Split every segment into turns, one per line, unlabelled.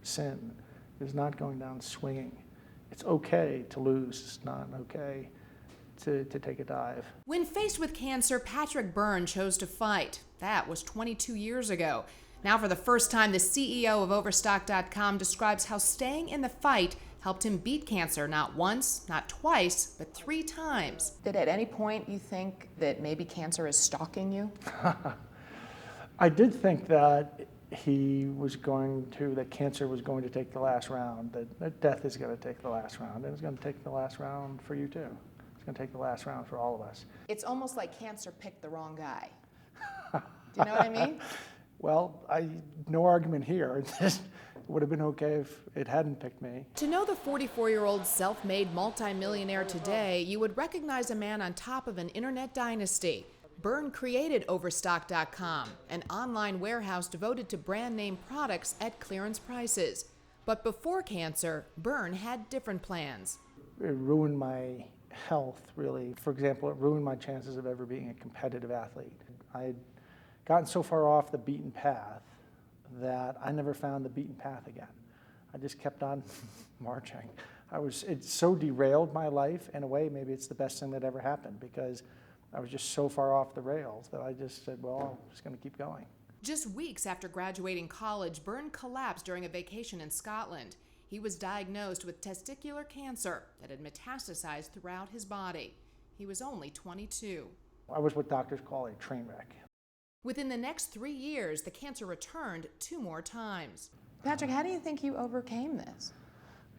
sin is not going down swinging. It's okay to lose. It's not okay to take a dive.
When faced with cancer, Patrick Byrne chose to fight. That was 22 years ago. Now, for the first time, the CEO of Overstock.com describes how staying in the fight helped him beat cancer not once, not twice, but 3 times.
Did at any point you think that maybe cancer is stalking you?
I did think that that cancer was going to take the last round, that death is going to take the last round, and it's going to take the last round for you too. It's going to take the last round for all of us.
It's almost like cancer picked the wrong guy. Do you know what I mean?
Well, no argument here. It would have been okay if it hadn't picked me.
To know the 44-year-old self-made multimillionaire today, you would recognize a man on top of an internet dynasty. Byrne created Overstock.com, an online warehouse devoted to brand name products at clearance prices. But before cancer, Byrne had different plans.
It ruined my health, really. For example, it ruined my chances of ever being a competitive athlete. I had gotten so far off the beaten path that I never found the beaten path again. I just kept on marching. It so derailed my life. In a way, maybe it's the best thing that ever happened, because I was just so far off the rails that I just said, well, I'm just going to keep going.
Just weeks after graduating college, Byrne collapsed during a vacation in Scotland. He was diagnosed with testicular cancer that had metastasized throughout his body. He was only 22.
I was what doctors call a train wreck.
Within the next 3 years, the cancer returned 2 more times.
Patrick, how do you think you overcame this?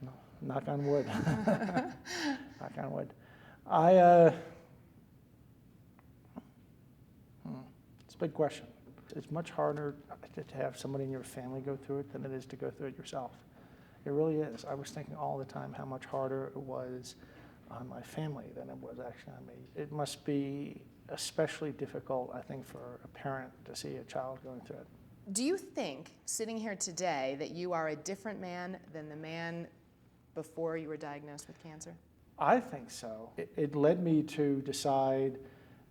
No, knock on wood. Knock on wood. It's a big question. It's much harder to have somebody in your family go through it than it is to go through it yourself. It really is. I was thinking all the time how much harder it was on my family than it was actually on me. It must be especially difficult, I think, for a parent to see a child going through it.
Do you think, sitting here today, that you are a different man than the man before you were diagnosed with cancer?
I think so. It led me to decide,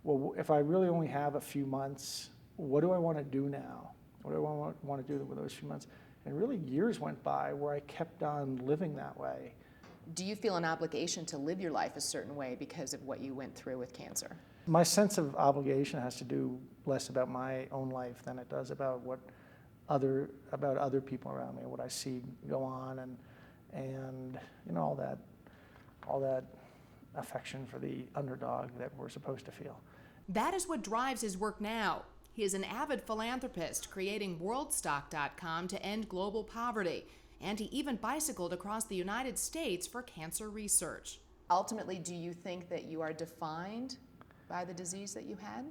well, if I really only have a few months, what do I want to do now? What do I want to do with those few months? And really years went by where I kept on living that way.
Do you feel an obligation to live your life a certain way because of what you went through with cancer?
My sense of obligation has to do less about my own life than it does about other people around me, what I see go on, and you know, all that affection for the underdog that we're supposed to feel.
That is what drives his work now. He is an avid philanthropist, creating WorldStock.com to end global poverty, and he even bicycled across the United States for cancer research.
Ultimately, do you think that you are defined by the disease that you had?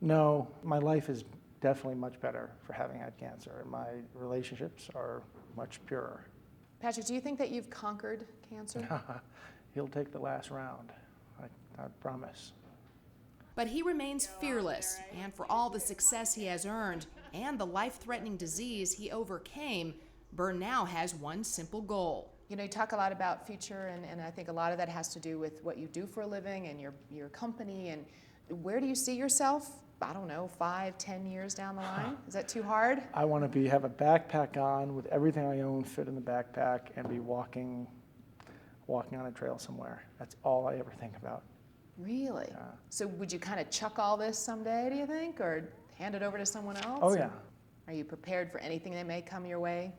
No, my life is definitely much better for having had cancer, and my relationships are much purer.
Patrick, do you think that you've conquered cancer?
He'll take the last round, I promise.
But he remains fearless, and for all the success he has earned and the life-threatening disease he overcame, Byrne now has one simple goal.
You know, you talk a lot about future, and I think a lot of that has to do with what you do for a living and your company. And where do you see yourself, I don't know, 5, 10 years down the line? Is that too hard?
I want to have a backpack on with everything I own fit in the backpack and be walking on a trail somewhere. That's all I ever think about.
Really?
Yeah.
So would you kind of chuck all this someday, do you think, or hand it over to someone else?
Oh, yeah.
Are you prepared for anything that may come your way?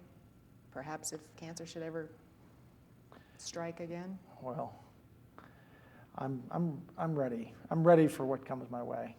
Perhaps if cancer should ever strike again?
Well, I'm ready. I'm ready for what comes my way.